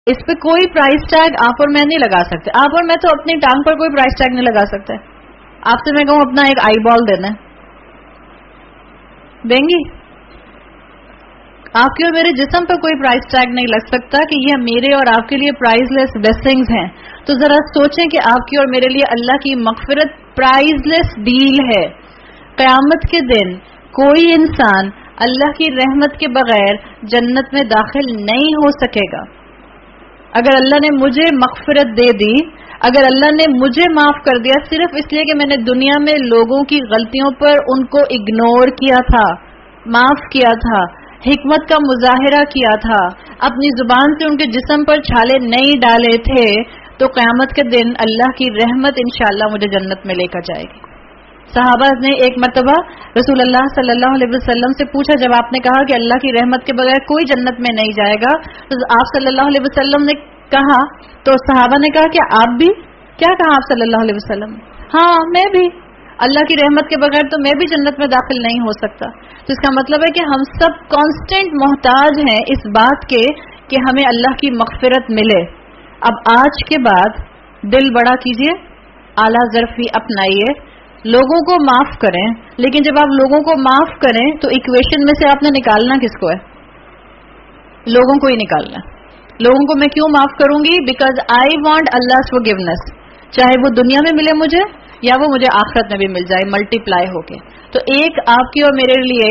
اس پہ کوئی price tag آپ اور میں نہیں لگا سکتے. آپ اور میں تو اپنی ٹانگ پر کوئی پرائز ٹیگ نہیں لگا سکتے. آپ سے میں کہوں اپنا ایک آئی بال دینا دیں گی؟ آپ کے اور میرے جسم پر کوئی پرائز ٹیگ نہیں لگ سکتا کہ یہ میرے اور آپ کے لیے پرائز لیس بلیسنگز ہیں. تو ذرا سوچیں کہ آپ کی اور میرے لیے اللہ کی مغفرت پرائز لیس ڈیل ہے. قیامت کے دن کوئی انسان اللہ کی رحمت کے بغیر جنت میں داخل نہیں ہو سکے گا. اگر اللہ نے مجھے مغفرت دے دی، اگر اللہ نے مجھے معاف کر دیا صرف اس لیے کہ میں نے دنیا میں لوگوں کی غلطیوں پر ان کو اگنور کیا تھا، معاف کیا تھا، حکمت کا مظاہرہ کیا تھا، اپنی زبان سے ان کے جسم پر چھالے نہیں ڈالے تھے، تو قیامت کے دن اللہ کی رحمت انشاءاللہ مجھے جنت میں لے کر جائے گی. صحابہ نے ایک مرتبہ رسول اللہ صلی اللہ علیہ وسلم سے پوچھا، جب آپ نے کہا کہ اللہ کی رحمت کے بغیر کوئی جنت میں نہیں جائے گا، تو آپ صلی اللہ علیہ وسلم نے کہا، تو صحابہ نے کہا کہ آپ بھی؟ کیا کہا آپ صلی اللہ علیہ وسلم؟ ہاں میں بھی، اللہ کی رحمت کے بغیر تو میں بھی جنت میں داخل نہیں ہو سکتا. تو اس کا مطلب ہے کہ ہم سب کانسٹنٹ محتاج ہیں اس بات کے کہ ہمیں اللہ کی مغفرت ملے. اب آج کے بعد دل بڑا کیجئے، اعلیٰ ظرفی اپنائیے، لوگوں کو معاف کریں. لیکن جب آپ لوگوں کو معاف کریں تو ایکویشن میں سے آپ نے نکالنا کس کو ہے؟ لوگوں کو ہی نکالنا. لوگوں کو میں کیوں معاف کروں گی؟ Because I want Allah's forgiveness، چاہے وہ دنیا میں ملے مجھے یا وہ مجھے آخرت میں بھی مل جائے ملٹی پلائی ہو کے. تو ایک آپ کی اور میرے لیے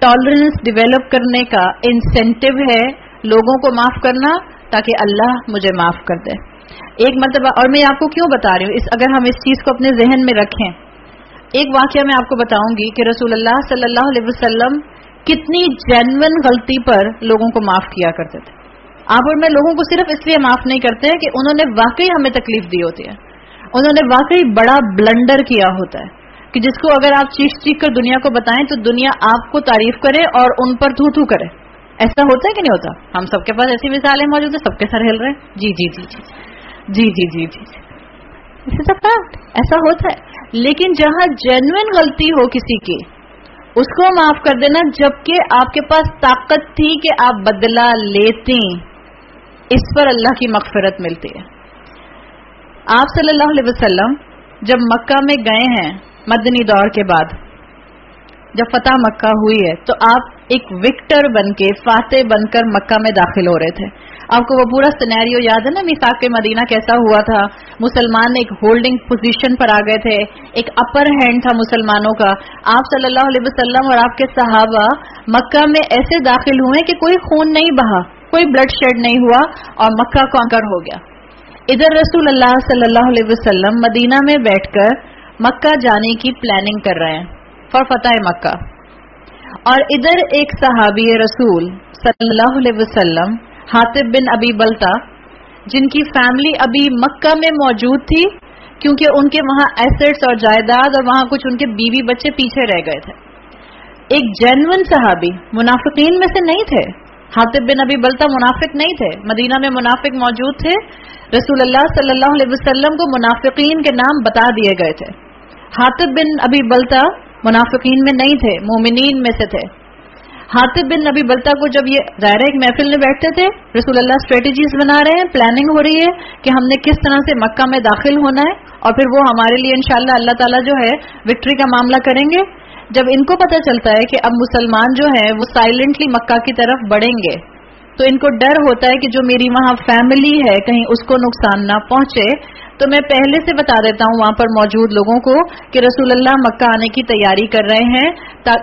ٹالرنس ڈیولپ کرنے کا انسینٹو ہے لوگوں کو معاف کرنا، تاکہ اللہ مجھے معاف کر دے. ایک مرتبہ، اور میں آپ کو کیوں بتا رہی ہوں، اگر ہم اس چیز کو اپنے ذہن میں رکھیں، ایک واقعہ میں آپ کو بتاؤں گی کہ رسول اللہ صلی اللہ علیہ وسلم کتنی جینوئن غلطی پر لوگوں کو معاف کیا کرتے تھے. آپ اور میں لوگوں کو صرف اس لیے معاف نہیں کرتے کہ انہوں نے واقعی ہمیں تکلیف دی ہوتی ہے، انہوں نے واقعی بڑا بلنڈر کیا ہوتا ہے کہ جس کو اگر آپ چیخ کر دنیا کو بتائیں تو دنیا آپ کو تعریف کرے اور ان پر تھو تھو کرے. ایسا ہوتا ہے کہ نہیں ہوتا؟ ہم سب کے پاس ایسی مثالیں موجود ہیں، سب کے سر ہل رہے ہیں. جی جی جی جی جی جی جی جی جی ایسا ہوتا ہے. لیکن جہاں جینوئن غلطی ہو کسی کی، اس کو معاف کر دینا، جبکہ آپ کے پاس طاقت تھی کہ آپ بدلہ لیتی، اس پر اللہ کی مغفرت ملتی ہے. آپ صلی اللہ علیہ وسلم جب مکہ میں گئے ہیں مدنی دور کے بعد، جب فتح مکہ ہوئی ہے، تو آپ ایک وکٹر بن کے، فاتح بن کر مکہ میں داخل ہو رہے تھے. آپ کو وہ پورا سینیریو یاد ہے نا، میثاق کے مدینہ کیسا ہوا تھا؟ مسلمان ایک ہولڈنگ پوزیشن پر آ گئے تھے، ایک اپر ہینڈ تھا مسلمانوں کا. آپ صلی اللہ علیہ وسلم اور آپ کے صحابہ مکہ میں ایسے داخل ہوئے کہ کوئی خون نہیں بہا، کوئی بلڈ شیڈ نہیں ہوا، اور مکہ کانکر ہو گیا. ادھر رسول اللہ صلی اللہ علیہ وسلم مدینہ میں بیٹھ کر مکہ جانے کی پلاننگ کر رہے ہیں فور فتح مکہ، اور ادھر ایک صحابی رسول صلی اللہ علیہ وسلم حاطب بن ابی بلتا، جن کی فیملی ابھی مکہ میں موجود تھی کیونکہ ان کے وہاں ایسٹس اور جائیداد اور وہاں کچھ ان کے بیوی بچے پیچھے رہ گئے تھے. ایک جینوئن صحابی، منافقین میں سے نہیں تھے. حاطب بن ابی بلتا منافق نہیں تھے، مدینہ میں منافق موجود تھے. رسول اللہ صلی اللہ علیہ وسلم کو منافقین کے نام بتا دیے گئے تھے. حاطب بن ابی بلتا منافقین میں نہیں تھے، مومنین میں سے تھے. حاطب بن ابی بلتا کو جب یہ ظاہر ایک محفل میں بیٹھتے تھے، رسول اللہ اسٹریٹجیز بنا رہے ہیں، پلاننگ ہو رہی ہے کہ ہم نے کس طرح سے مکہ میں داخل ہونا ہے، اور پھر وہ ہمارے لیے انشاءاللہ اللہ تعالیٰ جو ہے وکٹری کا معاملہ کریں گے. جب ان کو پتہ چلتا ہے کہ اب مسلمان جو ہیں وہ سائلنٹلی مکہ کی طرف بڑھیں گے، تو ان کو ڈر ہوتا ہے کہ جو میری وہاں فیملی ہے کہیں اس کو نقصان نہ پہنچے. تو میں پہلے سے بتا دیتا ہوں وہاں پر موجود لوگوں کو کہ رسول اللہ مکہ آنے کی تیاری کر رہے ہیں،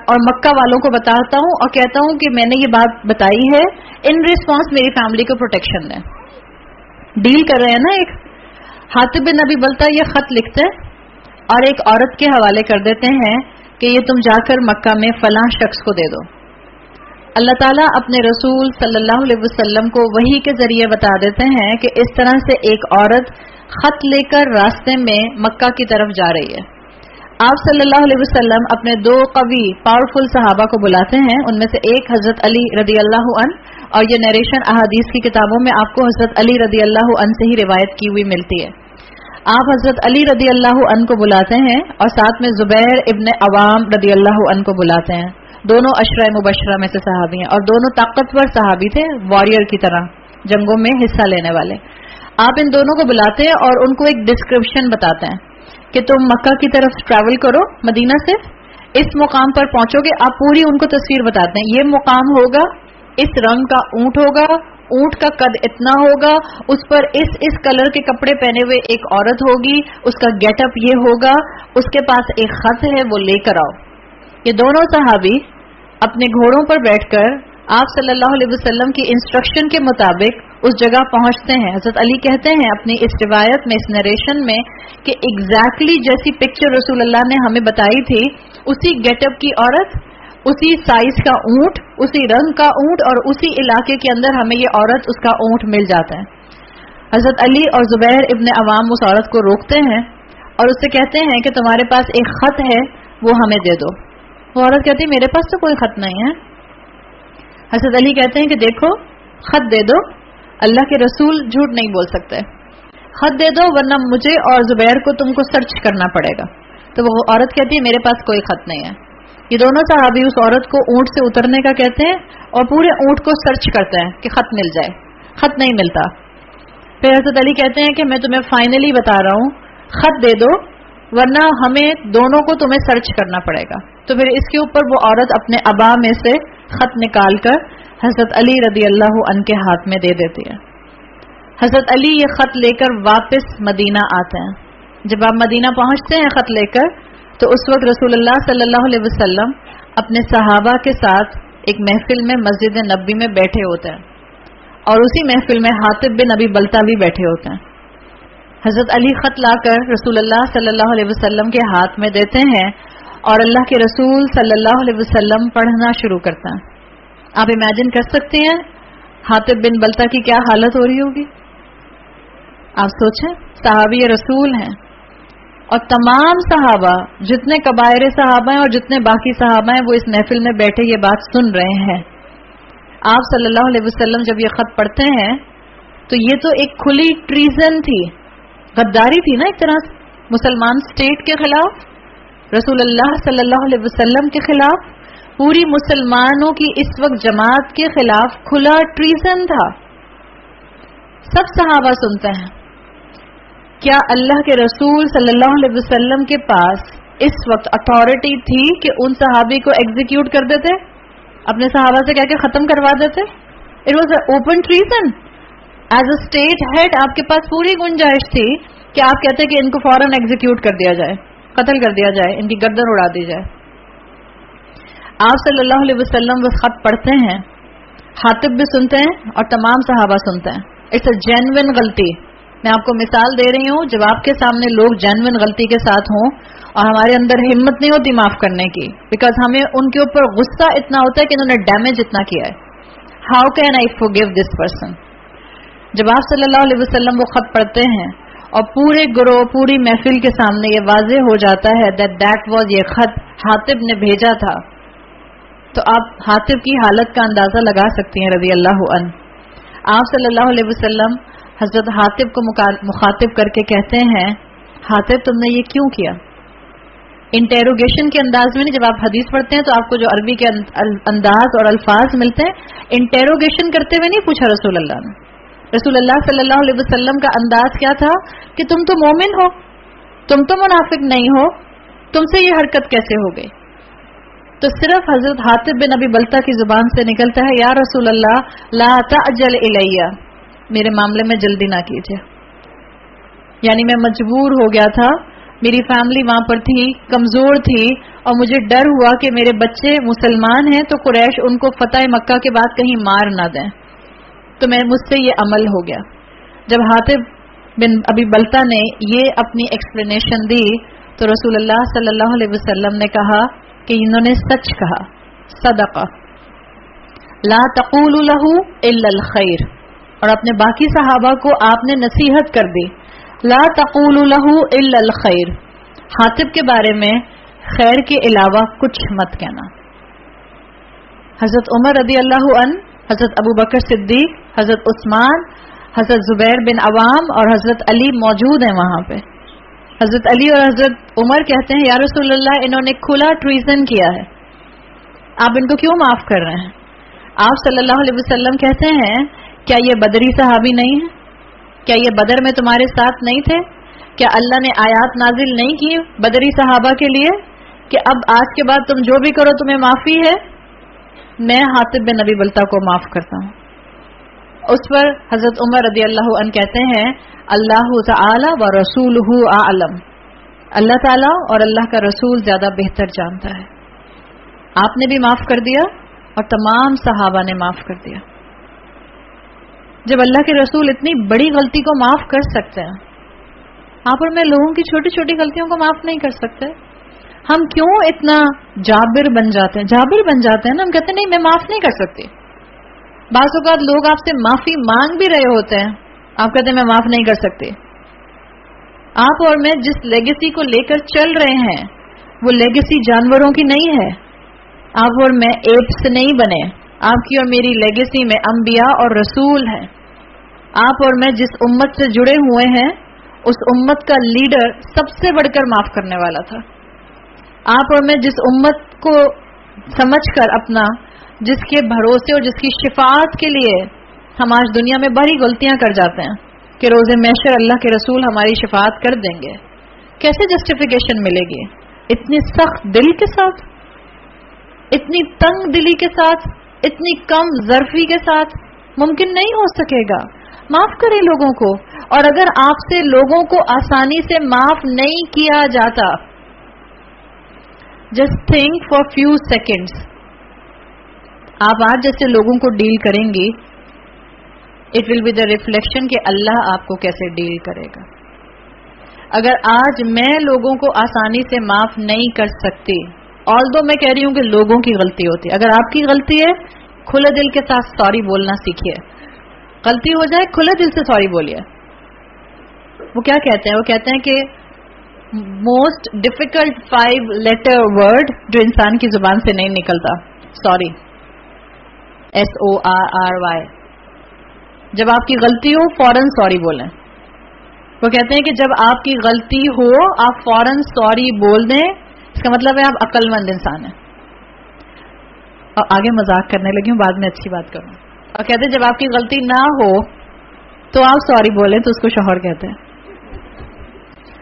اور مکہ والوں کو بتاتا ہوں اور کہتا ہوں کہ میں نے یہ بات بتائی ہے، ان ریسپانس میری فیملی کو پروٹیکشن دیں. ڈیل کر رہے ہیں نا. ایک حاطب بن ابی بلتا یہ خط لکھتے اور ایک عورت کے حوالے کر دیتے ہیں کہ یہ تم جا کر مکہ میں فلاں شخص کو دے دو. اللہ تعالیٰ اپنے رسول صلی اللہ علیہ وسلم کو وحی کے ذریعے بتا دیتے ہیں کہ اس طرح سے ایک عورت خط لے کر راستے میں مکہ کی طرف جا رہی ہے. آپ صلی اللہ علیہ وسلم اپنے دو قوی پاورفل صحابہ کو بلاتے ہیں، ان میں سے ایک حضرت علی رضی اللہ عنہ، اور یہ نیریشن احادیث کی کتابوں میں آپ کو حضرت علی رضی اللہ عنہ سے ہی روایت کی ہوئی ملتی ہے. آپ حضرت علی رضی اللہ عنہ کو بلاتے ہیں اور ساتھ میں زبیر ابن عوام رضی اللہ عنہ کو بلاتے ہیں. دونوں عشرہ مبشرہ میں سے صحابی ہیں اور دونوں طاقتور صحابی تھے، واریر کی طرح. جنگوں میں حصہ لینے والے. آپ ان دونوں کو بلاتے ہیں اور ان کو ایک ڈسکرپشن بتاتے ہیں کہ تم مکہ کی طرف ٹریول کرو, مدینہ سے اس مقام پر پہنچو گے. آپ پوری ان کو تصویر بتاتے ہیں, یہ مقام ہوگا, اس رنگ کا اونٹ ہوگا, اونٹ کا قد اتنا ہوگا, اس پر اس کلر کے کپڑے پہنے ہوئے ایک عورت ہوگی, اس کا گیٹ اپ یہ ہوگا, اس کے پاس ایک خط ہے وہ لے کر آؤ. یہ دونوں صحابی اپنے گھوڑوں پر بیٹھ کر آپ صلی اللہ علیہ وسلم کی انسٹرکشن کے مطابق اس جگہ پہنچتے ہیں. حضرت علی کہتے ہیں اپنی اس روایت میں, اس نریشن میں, کہ ایگزیکٹلی جیسی پکچر رسول اللہ نے ہمیں بتائی تھی, اسی گیٹ اپ کی عورت, اسی سائز کا اونٹ, اسی رنگ کا اونٹ, اور اسی علاقے کے اندر ہمیں یہ عورت اس کا اونٹ مل جاتا ہے. حضرت علی اور زبیر ابن عوام اس عورت کو روکتے ہیں اور اس سے کہتے ہیں کہ تمہارے پاس ایک خط ہے, وہ ہمیں دے دو. وہ عورت کہتی ہے میرے پاس تو کوئی خط نہیں ہے. حضرت علی کہتے ہیں کہ دیکھو خط دے دو, اللہ کے رسول جھوٹ نہیں بول سکتے, خط دے دو ورنہ مجھے اور زبیر کو تم کو سرچ کرنا پڑے گا. تو وہ عورت کہتی ہے میرے پاس کوئی خط نہیں ہے. یہ دونوں صحابی اس عورت کو اونٹ سے اترنے کا کہتے ہیں اور پورے اونٹ کو سرچ کرتے ہیں کہ خط مل جائے. خط نہیں ملتا. پھر حضرت علی کہتے ہیں کہ میں تمہیں فائنلی بتا رہا ہوں, خط دے دو ورنہ ہمیں دونوں کو تمہیں سرچ کرنا پڑے گا. تو پھر اس کے اوپر وہ عورت اپنے ابا میں سے خط نکال کر حضرت علی رضی اللہ عنہ کے ہاتھ میں دے دیتی ہے. حضرت علی یہ خط لے کر واپس مدینہ آتے ہیں. جب آپ مدینہ پہنچتے ہیں خط لے کر, تو اس وقت رسول اللہ صلی اللہ علیہ وسلم اپنے صحابہ کے ساتھ ایک محفل میں مسجد نبوی میں بیٹھے ہوتے ہیں, اور اسی محفل میں حاطب بن ابی بلتہ بھی بیٹھے ہوتے ہیں. حضرت علی خط لا کر رسول اللہ صلی اللہ علیہ وسلم کے ہاتھ میں دیتے ہیں اور اللہ کے رسول صلی اللہ علیہ وسلم پڑھنا شروع کرتے ہیں. آپ امیجن کر سکتے ہیں حاطب بن بلتہ کی کیا حالت ہو رہی ہوگی. آپ سوچیں, صحابی رسول ہیں اور تمام صحابہ, جتنے کبائر صحابہ ہیں اور جتنے باقی صحابہ ہیں, وہ اس محفل میں بیٹھے یہ بات سن رہے ہیں. آپ صلی اللہ علیہ وسلم جب یہ خط پڑھتے ہیں تو یہ تو ایک کھلی ٹریزن تھی, غداری تھی نا ایک طرح سے, مسلمان اسٹیٹ کے خلاف, رسول اللہ صلی اللہ علیہ وسلم کے خلاف, پوری مسلمانوں کی اس وقت جماعت کے خلاف کھلا ٹریزن تھا. سب صحابہ سنتے ہیں. کیا اللہ کے رسول صلی اللہ علیہ وسلم کے پاس اس وقت اتھارٹی تھی کہ ان صحابی کو ایگزیکیوٹ کر دیتے, اپنے صحابہ سے کہہ کے ختم کروا دیتے؟ It was a open treason. As a state head آپ کے پاس پوری گنجائش تھی کہ آپ کہتے کہ ان کو فوراً ایگزیکیوٹ کر دیا جائے, قتل کر دیا جائے, ان کی گردن اڑا دی جائے. آپ صلی اللہ علیہ وسلم وہ خط پڑھتے ہیں, حاطب بھی سنتے ہیں اور تمام صحابہ سنتے ہیں. اٹس اے جینوئن غلطی. میں آپ کو مثال دے رہی ہوں, جب آپ کے سامنے لوگ جینوئن غلطی کے ساتھ ہوں اور ہمارے اندر ہمت نہیں ہوتی معاف کرنے کی, بیکاز ہمیں ان کے اوپر غصہ اتنا ہوتا ہے کہ انہوں نے ڈیمیج اتنا کیا ہے. How can I forgive this person. جب آپ صلی اللہ علیہ وسلم وہ خط پڑھتے ہیں اور پورے گروہ, پوری محفل کے سامنے یہ واضح ہو جاتا ہے دیٹ واز, یہ خط حاطب نے بھیجا تھا, تو آپ حاطب کی حالت کا اندازہ لگا سکتی ہیں رضی اللہ عنہ. آپ صلی اللہ علیہ وسلم حضرت حاطب کو مخاطب کر کے کہتے ہیں, حاطب تم نے یہ کیوں کیا؟ انٹیروگیشن کے انداز میں نہیں, جب آپ حدیث پڑھتے ہیں تو آپ کو جو عربی کے انداز اور الفاظ ملتے ہیں, انٹیروگیشن کرتے ہوئے نہیں پوچھا رسول اللہ نے. رسول اللہ صلی اللہ علیہ وسلم کا انداز کیا تھا کہ تم تو مومن ہو, تم تو منافق نہیں ہو, تم سے یہ حرکت کیسے ہو گئی؟ تو صرف حضرت حاطب بن ابی بلتہ کی زبان سے نکلتا ہے, یا رسول اللہ لا تعجل الیہ, میرے معاملے میں جلدی نہ کیجیے. یعنی میں مجبور ہو گیا تھا, میری فیملی وہاں پر تھی, کمزور تھی, اور مجھے ڈر ہوا کہ میرے بچے مسلمان ہیں تو قریش ان کو فتح مکہ کے بعد کہیں مار نہ دیں, تو مجھ سے یہ عمل ہو گیا. جب حاطب بن ابی بلتہ نے یہ اپنی ایکسپلینیشن دی تو رسول اللہ صلی اللہ علیہ وسلم نے کہا کہ انہوں نے سچ کہا, صدقہ. لا تقولوا له الا الخیر. اور اپنے باقی صحابہ کو آپ نے نصیحت کر دی, لا تقولوا له الا الخیر, حاطب کے بارے میں خیر کے علاوہ کچھ مت کہنا. حضرت عمر رضی اللہ عنہ, حضرت ابو بکر صدیق, حضرت عثمان, حضرت زبیر بن عوام اور حضرت علی موجود ہیں وہاں پہ. حضرت علی اور حضرت عمر کہتے ہیں, یا رسول اللہ انہوں نے کھلا ٹریزن کیا ہے, آپ ان کو کیوں معاف کر رہے ہیں؟ آپ صلی اللہ علیہ وسلم کہتے ہیں کیا یہ بدری صحابی نہیں ہے؟ کیا یہ بدر میں تمہارے ساتھ نہیں تھے؟ کیا اللہ نے آیات نازل نہیں کی بدری صحابہ کے لیے کہ اب آج کے بعد تم جو بھی کرو تمہیں معافی ہے؟ میں حاطب بن ابی بلتہ کو معاف کرتا ہوں. اس پر حضرت عمر رضی اللہ عنہ کہتے ہیں اللہ تعالی و رسولہ اعلم، اللہ تعالیٰ اور اللہ کا رسول زیادہ بہتر جانتا ہے. آپ نے بھی معاف کر دیا اور تمام صحابہ نے معاف کر دیا. جب اللہ کے رسول اتنی بڑی غلطی کو معاف کر سکتے ہیں، آپ اور میں لوگوں کی چھوٹی چھوٹی غلطیوں کو معاف نہیں کر سکتے. ہم کیوں اتنا جابر بن جاتے ہیں؟ جابر بن جاتے ہیں نا، ہم کہتے ہیں نہیں میں معاف نہیں کر سکتی. بعض اوقات لوگ آپ سے معافی مانگ بھی رہے ہوتے ہیں، آپ کہتے ہیں میں معاف نہیں کر سکتی. آپ اور میں جس لیگیسی کو لے کر چل رہے ہیں وہ لیگیسی جانوروں کی نہیں ہے. آپ اور میں ایپ سے نہیں بنے. آپ کی اور میری لیگیسی میں انبیاء اور رسول ہیں. آپ اور میں جس امت سے جڑے ہوئے ہیں اس امت کا لیڈر سب سے بڑھ کر معاف کرنے والا تھا. آپ اور میں جس امت کو سمجھ کر اپنا، جس کے بھروسے اور جس کی شفاعت کے لیے ہم آج دنیا میں بڑی غلطیاں کر جاتے ہیں کہ روز محشر اللہ کے رسول ہماری شفاعت کر دیں گے، کیسے جسٹیفیکیشن ملے گی؟ اتنی سخت دل کے ساتھ، اتنی تنگ دلی کے ساتھ، اتنی کم ظرفی کے ساتھ ممکن نہیں ہو سکے گا. معاف کریں لوگوں کو. اور اگر آپ سے لوگوں کو آسانی سے معاف نہیں کیا جاتا، just think for few seconds, آپ آج جیسے لوگوں کو ڈیل کریں گی، it will be the reflection کہ اللہ آپ کو کیسے ڈیل کرے گا. اگر آج میں لوگوں کو آسانی سے معاف نہیں کر سکتی، although میں کہہ رہی ہوں کہ لوگوں کی غلطی ہوتی ہے، اگر آپ کی غلطی ہے کھلے دل کے ساتھ سوری بولنا سیکھیے. غلطی ہو جائے کھلے دل سے سوری بولیے. وہ کیا کہتے ہیں؟ وہ کہتے ہیں کہ موسٹ ڈیفیکلٹ 5 لیٹر ورڈ جو انسان کی زبان سے نہیں نکلتا، سوری، SORRY. جب آپ کی غلطی ہو فوراً سوری بولیں. وہ کہتے ہیں کہ جب آپ کی غلطی ہو آپ فوراً سوری بول دیں، اس کا مطلب ہے آپ عقل مند انسان ہیں. اور آگے مذاق کرنے لگی ہوں، بعد میں اچھی بات کروں. اور کہتے ہیں جب آپ کی غلطی نہ ہو تو آپ سوری بولیں، تو اس کو شوہر کہتے ہیں.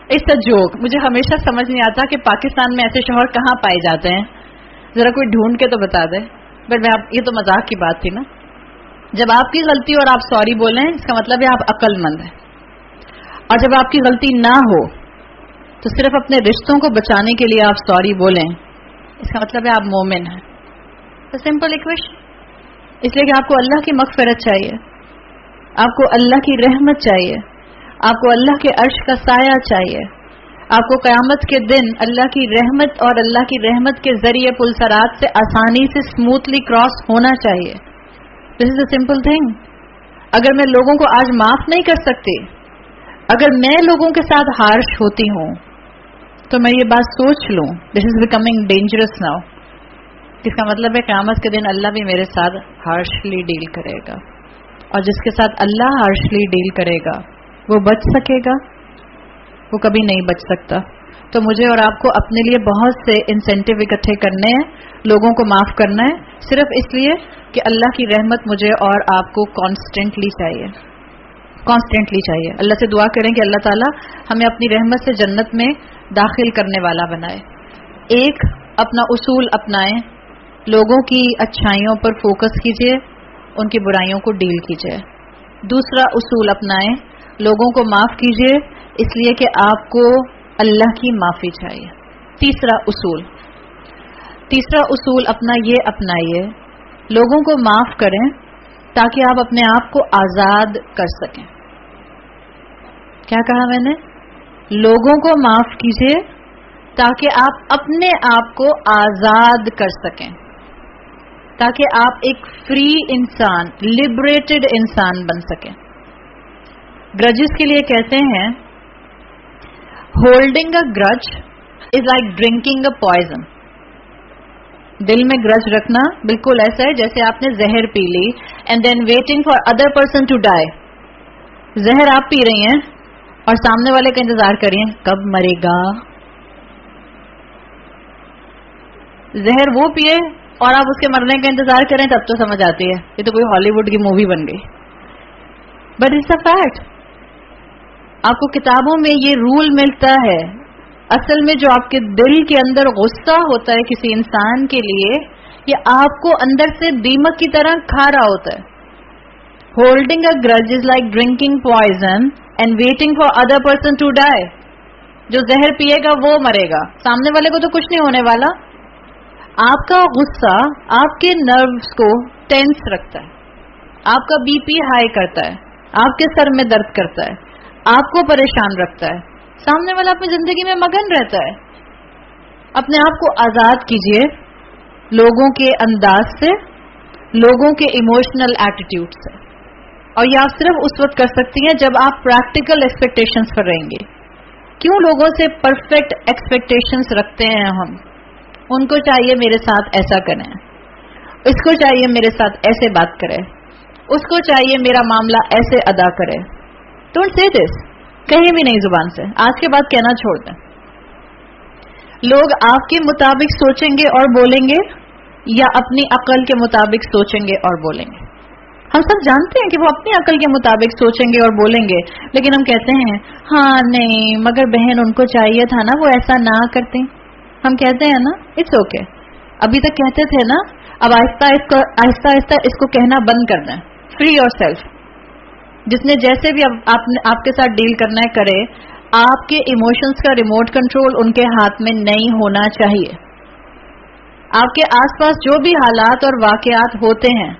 اس کا جوک مجھے ہمیشہ سمجھ نہیں آتا کہ پاکستان میں ایسے شوہر کہاں پائے جاتے ہیں، ذرا کوئی ڈھونڈ کے تو بتا دے. بٹ یہ تو مذاق کی بات تھی نا. جب آپ کی غلطی اور آپ سوری بولیں اس کا مطلب ہے آپ عقل مند ہیں. اور جب آپ کی غلطی نہ ہو تو صرف اپنے رشتوں کو بچانے کے لیے آپ سوری بولیں، اس کا مطلب ہے آپ مومن ہیں. Simple equation. اس لیے کہ آپ کو اللہ کی مغفرت چاہیے، آپ کو اللہ کی رحمت چاہیے، آپ کو اللہ کے عرش کا سایہ چاہیے، آپ کو قیامت کے دن اللہ کی رحمت اور اللہ کی رحمت کے ذریعے پل صراط سے آسانی سے اسموتھلی کراس ہونا چاہیے. دس از اے سمپل تھنگ. اگر میں لوگوں کو آج معاف نہیں کر سکتی، اگر میں لوگوں کے ساتھ ہارش ہوتی ہوں، تو میں یہ بات سوچ لوں دس از بیکمنگ ڈینجرس ناؤ. اس کا مطلب ہے قیامت کے دن اللہ بھی میرے ساتھ ہارشلی ڈیل کرے گا. اور جس کے ساتھ اللہ ہارشلی ڈیل کرے گا وہ بچ سکے گا؟ وہ کبھی نہیں بچ سکتا. تو مجھے اور آپ کو اپنے لیے بہت سے انسینٹیو اکٹھے کرنے ہیں، لوگوں کو معاف کرنا ہے، صرف اس لیے کہ اللہ کی رحمت مجھے اور آپ کو کانسٹنٹلی چاہیے. کانسٹنٹلی چاہیے. اللہ سے دعا کریں کہ اللہ تعالیٰ ہمیں اپنی رحمت سے جنت میں داخل کرنے والا بنائے. ایک اپنا اصول اپنائیں، لوگوں کی اچھائیوں پر فوکس کیجیے، ان کی برائیوں کو ڈیل کیجیے. دوسرا اصول اپنائیں، لوگوں کو معاف کیجیے اس لیے کہ آپ کو اللہ کی معافی چاہیے. تیسرا اصول اپنا یہ اپنائیے، لوگوں کو معاف کریں تاکہ آپ اپنے آپ کو آزاد کر سکیں. کیا کہا میں نے؟ لوگوں کو معاف کیجیے تاکہ آپ اپنے آپ کو آزاد کر سکیں، تاکہ آپ ایک فری انسان، لبریٹڈ انسان بن سکیں. گرجز کے لیے کہتے ہیں holding a grudge is like drinking a poison. دل میں گرج رکھنا بالکل ایسا ہے جیسے آپ نے زہر پی لی and then waiting for other person to die. زہر آپ پی رہی ہیں اور سامنے والے کا انتظار کر رہی ہیں کب مرے گا. زہر وہ پیے اور آپ اس کے مرنے کا انتظار کریں تب تو سمجھ آتی ہے یہ تو کوئی ہالی ووڈ کی مووی بن گئی. But it's a fact. آپ کو کتابوں میں یہ رول ملتا ہے. اصل میں جو آپ کے دل کے اندر غصہ ہوتا ہے کسی انسان کے لیے، یہ آپ کو اندر سے دیمک کی طرح کھا رہا ہوتا ہے. Holding a grudge is like drinking poison and waiting for other person to die. جو زہر پیے گا وہ مرے گا، سامنے والے کو تو کچھ نہیں ہونے والا. آپ کا غصہ آپ کے نروز کو ٹینس رکھتا ہے، آپ کا بی پی ہائی کرتا ہے، آپ کے سر میں درد کرتا ہے، آپ کو پریشان رکھتا ہے. سامنے والا اپنی زندگی میں مگن رہتا ہے. اپنے آپ کو آزاد کیجئے لوگوں کے انداز سے، لوگوں کے ایموشنل ایٹیٹیوڈ سے. اور یہ آپ صرف اس وقت کر سکتی ہیں جب آپ پریکٹیکل ایکسپیکٹیشنز پر رہیں گے. کیوں لوگوں سے پرفیکٹ ایکسپیکٹیشنز رکھتے ہیں ہم؟ ان کو چاہیے میرے ساتھ ایسا کریں، اس کو چاہیے میرے ساتھ ایسے بات کرے، اس کو چاہیے میرا معاملہ ایسے ادا کرے. ڈونٹ سے دس، کہیں بھی نہیں زبان سے. آج کے بعد کہنا چھوڑ دیں. لوگ آپ کے مطابق سوچیں گے اور بولیں گے یا اپنی عقل کے مطابق سوچیں گے اور بولیں گے؟ ہم سب جانتے ہیں کہ وہ اپنی عقل کے مطابق سوچیں گے اور بولیں گے، لیکن ہم کہتے ہیں ہاں نہیں مگر بہن ان کو چاہیے تھا نا وہ ایسا نہ کرتی. ہم کہتے ہیں نا اٹس اوکے. ابھی تک کہتے تھے نا، اب آہستہ آہستہ اس کو کہنا بند کر دیں. Free your self. جس نے جیسے بھی آپ کے ساتھ ڈیل کرنا ہے کرے. آپ کے ایموشنز کا ریموٹ کنٹرول ان کے ہاتھ میں نہیں ہونا چاہیے. آپ کے آس پاس جو بھی حالات اور واقعات ہوتے ہیں،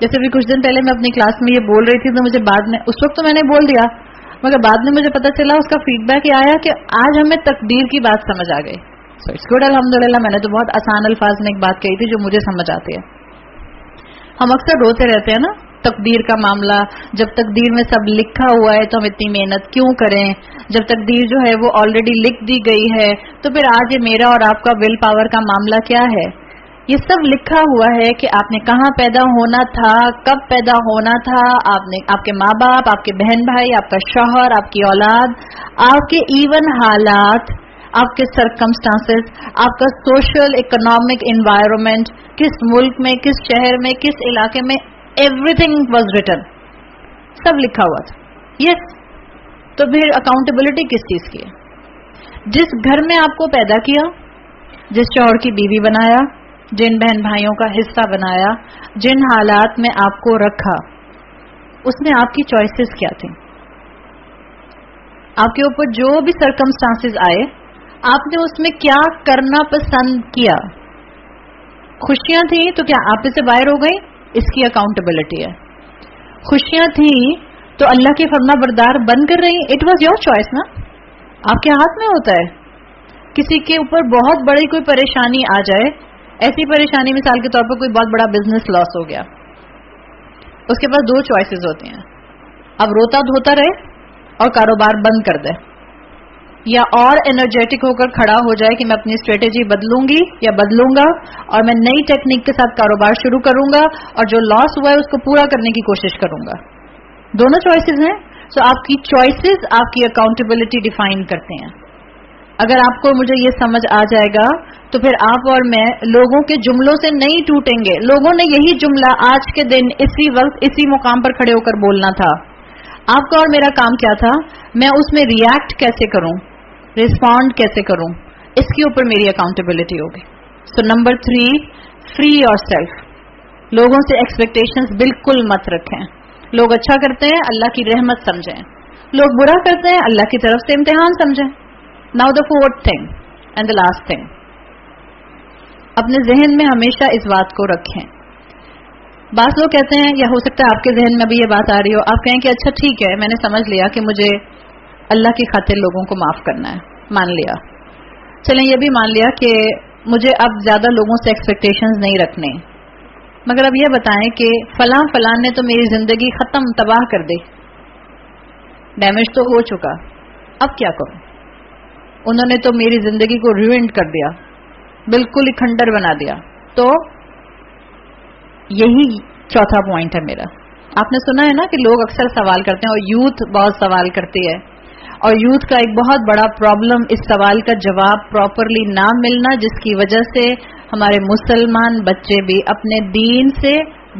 جیسے بھی کچھ دن پہلے میں اپنی کلاس میں یہ بول رہی تھی تو مجھے بعد میں، اس وقت تو میں نے بول دیا مگر بعد میں مجھے پتا چلا، اس کا فیڈ بیک یہ آیا کہ آج ہمیں تقدیر کی بات سمجھ آ گئی. سو اٹس گڈ الحمدللہ. میں نے تو بہت آسان الفاظ میں ایک بات کہی تھی جو مجھے سمجھ آتی ہے. ہم اکثر روتے رہتے ہیں نا تقدیر کا معاملہ. جب تقدیر میں سب لکھا ہوا ہے تو ہم اتنی محنت کیوں کریں؟ جب تقدیر جو ہے وہ آلریڈی لکھ دی گئی ہے تو پھر آج یہ میرا اور آپ کا ول پاور کا معاملہ کیا ہے؟ یہ سب لکھا ہوا ہے کہ آپ نے کہاں پیدا ہونا تھا، کب پیدا ہونا تھا. آپ کے ماں باپ، آپ کے بہن بھائی، آپ کا شوہر، آپ کی اولاد، آپ کے ایون حالات، آپ کے سرکمسٹانسز، آپ کا سوشل اکنامک انوائرمنٹ، کس ملک میں، کس شہر میں، کس علاقے میں، ایوری تھنگ واز ریٹن. سب لکھا ہوا تھا. یس. تو پھر اکاؤنٹیبلٹی کس چیز کی ہے؟ جس گھر میں آپ کو پیدا کیا، جس شوہر کی بیوی بنایا، جن بہن بھائیوں کا حصہ بنایا، جن حالات میں آپ کو رکھا، اس میں آپ کی چوائسز کیا تھیں؟ آپ کے اوپر جو بھی سرکمسٹانسز آئے، آپ نے اس میں کیا کرنا پسند کیا؟ خوشیاں تھیں تو کیا آپ سے باہر ہو گئی؟ اس کی اکاؤنٹیبلٹی ہے. خوشیاں تھیں تو اللہ کے فرما بردار بن کر رہی، اٹ واز یور چوائس نا. آپ کے ہاتھ میں ہوتا ہے. کسی کے اوپر بہت بڑی کوئی پریشانی آ جائے، ایسی پریشانی مثال کے طور پر کوئی بہت بڑا بزنس لاس ہو گیا، اس کے پاس دو چوائسز ہوتی ہیں. اب روتا دھوتا رہے اور کاروبار بند کر دے، یا اور انرجیٹک ہو کر کھڑا ہو جائے کہ میں اپنی اسٹریٹجی بدلوں گی یا بدلوں گا اور میں نئی ٹیکنیک کے ساتھ کاروبار شروع کروں گا اور جو لاس ہوا ہے اس کو پورا کرنے کی کوشش کروں گا. دونوں چوائسز ہیں. سو آپ کی چوائسز آپ کی اکاؤنٹیبلٹی ڈیفائن کرتے ہیں. اگر آپ کو مجھے یہ سمجھ آ جائے گا تو پھر آپ اور میں لوگوں کے جملوں سے نہیں ٹوٹیں گے. لوگوں نے یہی جملہ آج کے دن اسی وقت اسی مقام پر کھڑے ہو کر بولنا تھا. آپ کا اور میرا کام کیا تھا؟ میں اس میں ریئیکٹ کیسے کروں، ریسپونڈ کیسے کروں، اس کے اوپر میری اکاؤنٹیبلٹی ہوگی. سو نمبر 3، فری یور سیلف. لوگوں سے ایکسپیکٹیشنز بالکل مت رکھیں. لوگ اچھا کرتے ہیں اللہ کی رحمت سمجھیں، لوگ برا کرتے ہیں اللہ کی طرف سے امتحان سمجھیں. Now the fourth thing and the last thing, اپنے ذہن میں ہمیشہ اس بات کو رکھیں. بعض لوگ کہتے ہیں، یا ہو سکتا ہے آپ کے ذہن میں بھی یہ بات آ رہی ہو، آپ کہیں کہ اچھا ٹھیک ہے میں نے سمجھ لیا کہ مجھے اللہ کی خاطر لوگوں کو معاف کرنا ہے، مان لیا. چلیں یہ بھی مان لیا کہ مجھے اب زیادہ لوگوں سے ایکسپیکٹیشنز نہیں رکھنے، مگر اب یہ بتائیں کہ فلاں فلاں نے تو میری زندگی ختم تباہ کر دی، ڈیمیج تو ہو چکا، اب کیا کروں؟ انہوں نے تو میری زندگی کو ریوینڈ کر دیا، بالکل ہی کھنڈر بنا دیا. تو یہی چوتھا پوائنٹ ہے میرا. آپ نے سنا ہے نا کہ لوگ اکثر سوال کرتے ہیں اور یوتھ بہت سوال کرتی ہے، اور یوتھ کا ایک بہت بڑا پرابلم اس سوال کا جواب پراپرلی نہ ملنا، جس کی وجہ سے ہمارے مسلمان بچے بھی اپنے دین سے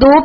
2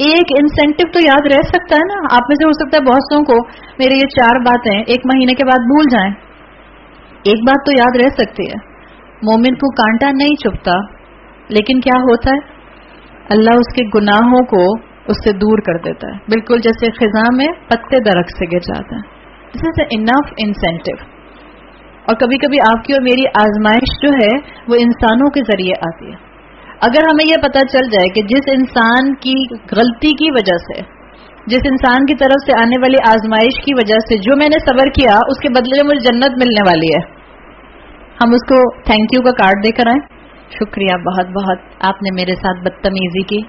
ایک انسینٹو تو یاد رہ سکتا ہے نا. آپ میں سے ہو سکتا ہے بہت سو کو میرے یہ 4 باتیں 1 مہینے کے بعد بھول جائیں. ایک بات تو یاد رہ سکتی ہے. مومن کو کانٹا نہیں چبھتا، لیکن کیا ہوتا ہے؟ اللہ اس کے گناہوں کو اس سے دور کر دیتا ہے، بالکل جیسے خزاں میں پتے درخت سے گر جاتے ہیں. دس از انف انسینٹو. اور کبھی کبھی آپ کی اور میری آزمائش جو ہے وہ انسانوں کے ذریعے آتی ہے. اگر ہمیں یہ پتہ چل جائے کہ جس انسان کی غلطی کی وجہ سے، جس انسان کی طرف سے آنے والی آزمائش کی وجہ سے جو میں نے صبر کیا اس کے بدلے میں مجھے جنت ملنے والی ہے، ہم اس کو تھینک یو کا کارڈ دے کر آئیں. شکریہ بہت بہت، آپ نے میرے ساتھ بدتمیزی کی،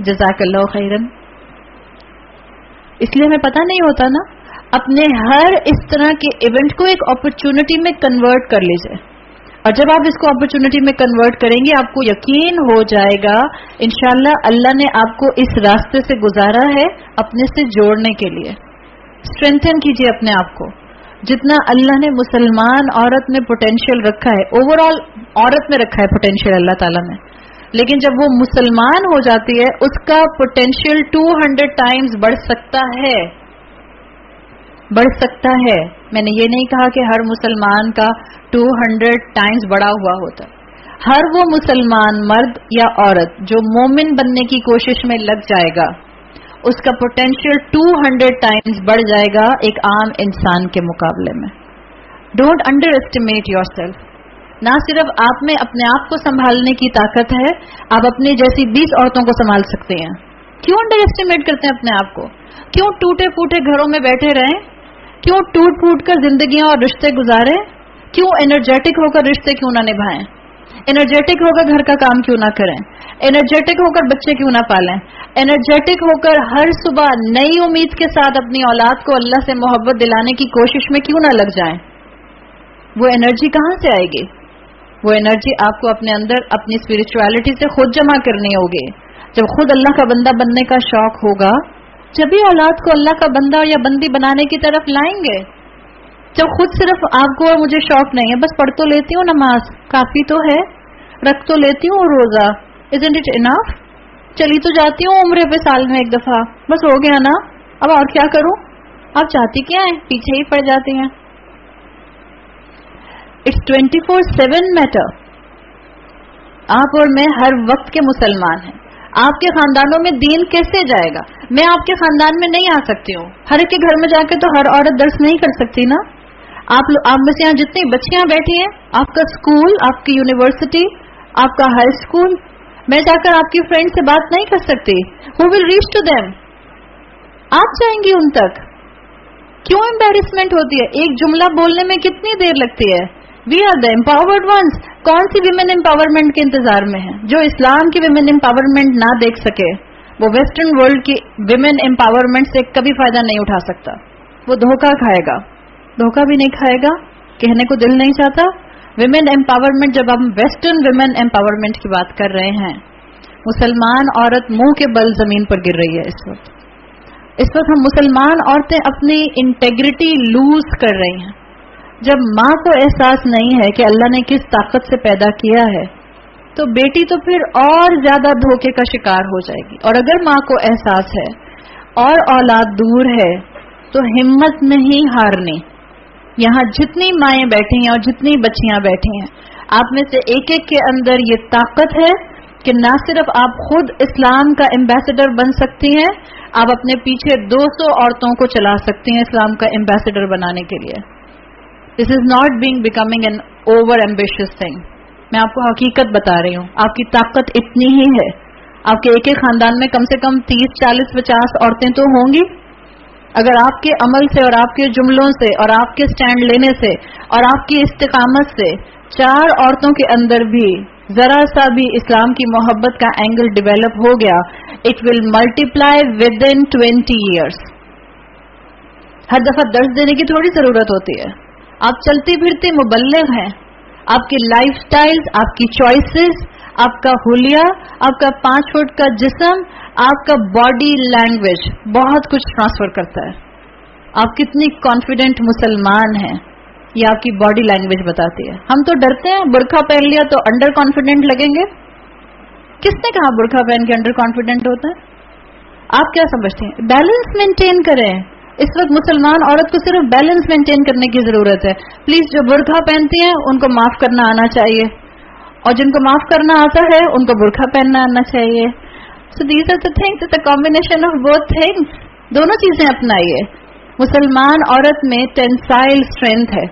جزاک اللہ خیرن. اس لیے ہمیں پتہ نہیں ہوتا نا، اپنے ہر اس طرح کے ایونٹ کو ایک اپرچونٹی میں کنورٹ کر لیجئے. اور جب آپ اس کو اپرچونٹی میں کنورٹ کریں گے آپ کو یقین ہو جائے گا انشاءاللہ اللہ نے آپ کو اس راستے سے گزارا ہے اپنے سے جوڑنے کے لیے. اسٹرینتھن کیجئے اپنے آپ کو. جتنا اللہ نے مسلمان عورت میں پوٹینشیل رکھا ہے، اوور آل عورت میں رکھا ہے پوٹینشیل اللہ تعالیٰ نے، لیکن جب وہ مسلمان ہو جاتی ہے اس کا پوٹینشیل 200 ٹائمز بڑھ سکتا ہے. بڑھ سکتا ہے. میں نے یہ نہیں کہا کہ ہر مسلمان کا 200 ٹائمز بڑا ہوا ہوتا ہے. ہر وہ مسلمان مرد یا عورت جو مومن بننے کی کوشش میں لگ جائے گا اس کا پوٹینشیل 200 ٹائمز بڑھ جائے گا ایک عام انسان کے مقابلے میں. Don't under estimate your self. نہ صرف آپ میں اپنے آپ کو سنبھالنے کی طاقت ہے، آپ اپنی جیسی 20 عورتوں کو سنبھال سکتے ہیں. کیوں انڈر اسٹیمیٹ کرتے ہیں اپنے آپ کو؟ کیوں ٹوٹے پھوٹے گھروں میں بیٹھے رہیں؟ کیوں ٹوٹ پھوٹ کر زندگیاں اور رشتے گزاریں؟ کیوں انرجیٹک ہو کر رشتے کیوں نہ نبھائیں؟ انرجیٹک ہو کر گھر کا کام کیوں نہ کریں؟ انرجیٹک ہو کر بچے کیوں نہ پالیں؟ انرجیٹک ہو کر ہر صبح نئی امید کے ساتھ اپنی اولاد کو اللہ سے محبت دلانے کی کوشش میں کیوں نہ لگ جائیں؟ وہ انرجی کہاں سے آئے گی؟ وہ انرجی آپ کو اپنے اندر اپنی اسپرچویلٹی سے خود جمع کرنی ہوگی. جب خود اللہ کا بندہ بننے کا شوق ہوگا جبھی اولاد کو اللہ کا بندہ یا بندی بنانے کی طرف لائیں گے. جب خود صرف آپ کو اور مجھے شوق نہیں ہے، بس پڑھ تو لیتی ہوں نماز، کافی تو ہے، رکھ تو لیتی ہوں روزہ، isn't it enough؟ چلی تو جاتی ہوں عمرے پہ سال میں 1 دفعہ، بس ہو گیا نا، اب اور کیا کروں؟ آپ چاہتی کیا ہیں؟ پیچھے ہی پڑ جاتی ہیں. It's 24/7 matter. آپ اور میں ہر وقت کے مسلمان ہیں. آپ کے خاندانوں میں دین کیسے جائے گا؟ میں آپ کے خاندان میں نہیں آ سکتی ہوں. ہر ایک کے گھر میں جا کے تو ہر عورت درس نہیں کر سکتی نا. آپ میں سے یہاں جتنی بچیاں بیٹھی ہیں، آپ کا اسکول، آپ کی یونیورسٹی، آپ کا ہائی اسکول، میں جا کر آپ کی فرینڈ سے بات نہیں کر سکتی. ہو ول ریچ ٹو دیم؟ آپ جائیں گی ان تک. کیوں امبیرسمنٹ ہوتی ہے؟ ایک جملہ بولنے میں کتنی دیر لگتی ہے. We are the empowered ones. کون سی ویمن امپاورمنٹ کے انتظار میں ہیں؟ جو اسلام کی ویمن امپاورمنٹ نہ دیکھ سکے وہ ویسٹرن ورلڈ کی ویمن امپاورمنٹ سے کبھی فائدہ نہیں اٹھا سکتا. وہ دھوکہ کھائے گا. دھوکہ بھی نہیں کھائے گا، کہنے کو دل نہیں چاہتا. ویمن امپاورمنٹ، جب ہم ویسٹرن ویمن امپاورمنٹ کی بات کر رہے ہیں، مسلمان عورت منہ کے بل زمین پر گر رہی ہے. اس وقت ہم مسلمان عورتیں اپنی انٹیگریٹی لوز کر رہی ہیں. جب ماں کو احساس نہیں ہے کہ اللہ نے کس طاقت سے پیدا کیا ہے تو بیٹی تو پھر اور زیادہ دھوکے کا شکار ہو جائے گی. اور اگر ماں کو احساس ہے اور اولاد دور ہے تو ہمت نہیں ہارنی. یہاں جتنی مائیں بیٹھی ہیں اور جتنی بچیاں بیٹھی ہیں، آپ میں سے ایک ایک کے اندر یہ طاقت ہے کہ نہ صرف آپ خود اسلام کا ایمبیسڈر بن سکتی ہیں، آپ اپنے پیچھے 200 عورتوں کو چلا سکتی ہیں اسلام کا ایمبیسڈر بنانے کے لیے. This is not becoming an over ambitious thing. میں آپ کو حقیقت بتا رہی ہوں. آپ کی طاقت اتنی ہی ہے. آپ کے ایک ایک خاندان میں کم سے کم 30, 40, 50 عورتیں تو ہوں گی. اگر آپ کے عمل سے اور آپ کے جملوں سے اور آپ کے سٹینڈ لینے سے اور آپ کی استقامت سے 4 عورتوں کے اندر بھی ذرا سا بھی اسلام کی محبت کا اینگل ڈیولپ ہو گیا, it will multiply within 20 years. ہر دفعہ درس دینے کی تھوڑی ضرورت ہوتی ہے. آپ چلتی پھرتی مبلغ ہیں. آپ کی لائف سٹائل, آپ کی چوائسز, آپ کا حلیہ, آپ کا 5 فٹ کا جسم, آپ کا باڈی لینگویج بہت کچھ ٹرانسفر کرتا ہے. آپ کتنی کانفیڈنٹ مسلمان ہیں یہ آپ کی باڈی لینگویج بتاتی ہے. ہم تو ڈرتے ہیں, برقعہ پہن لیا تو انڈر کانفیڈنٹ لگیں گے. کس نے کہا برقعہ پہن کے انڈر کانفیڈنٹ ہوتا ہے؟ آپ کیا سمجھتے ہیں؟ بیلنس مینٹین کریں. اس وقت مسلمان عورت کو صرف بیلنس مینٹین کرنے کی ضرورت ہے. پلیز جو برقع پہنتی ہیں ان کو معاف کرنا آنا چاہیے, اور جن کو معاف کرنا آتا ہے ان کو برقع پہننا آنا چاہیے. So these are the things, it's a combination of both things. دونوں چیزیں اپنائیے. مسلمان عورت میں ٹینسائل اسٹرینتھ ہے.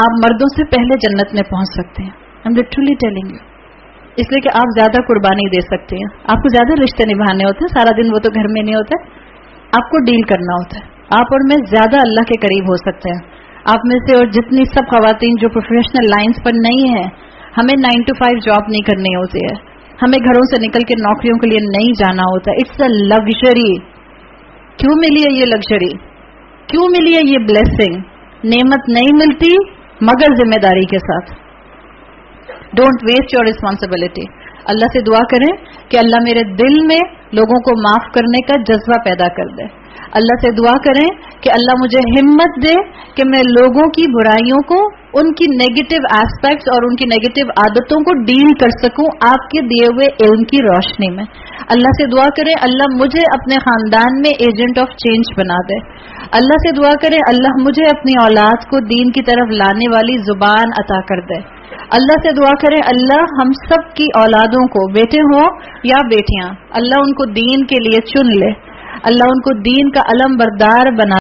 آپ مردوں سے پہلے جنت میں پہنچ سکتے ہیں. I'm literally telling you. اس لیے کہ آپ زیادہ قربانی دے سکتے ہیں, آپ کو زیادہ رشتے نبھانے ہوتے ہیں, سارا دن وہ تو گھر میں نہیں ہوتا, آپ کو ڈیل کرنا ہوتا ہے. آپ اور میں زیادہ اللہ کے قریب ہو سکتے ہیں. آپ میں سے اور جتنی سب خواتین جو پروفیشنل لائنز پر نہیں ہیں, ہمیں 9 to 5 جاب نہیں کرنی ہوتی ہے, ہمیں گھروں سے نکل کے نوکریوں کے لیے نہیں جانا ہوتا. It's a luxury. کیوں ملی ہے یہ لگژری؟ کیوں ملی ہے یہ بلیسنگ؟ نعمت نہیں ملتی مگر ذمہ داری کے ساتھ. Don't waste your responsibility. اللہ سے دعا کریں کہ اللہ میرے دل میں لوگوں کو معاف کرنے کا جذبہ پیدا کر دے. اللہ سے دعا کریں کہ اللہ مجھے ہمت دے کہ میں لوگوں کی برائیوں کو, ان کی نیگیٹو ایسپیکٹس اور ان کی نیگیٹو عادتوں کو ڈیل کر سکوں آپ کے دیے ہوئے علم کی روشنی میں. اللہ سے دعا کریں اللہ مجھے اپنے خاندان میں ایجنٹ آف چینج بنا دے. اللہ سے دعا کریں اللہ مجھے اپنی اولاد کو دین کی طرف لانے والی زبان عطا کر دے. اللہ سے دعا کریں اللہ ہم سب کی اولادوں کو, بیٹے ہوں یا بیٹیاں, اللہ ان کو دین کے لیے چن لے, اللہ ان کو دین کا علم بردار بنا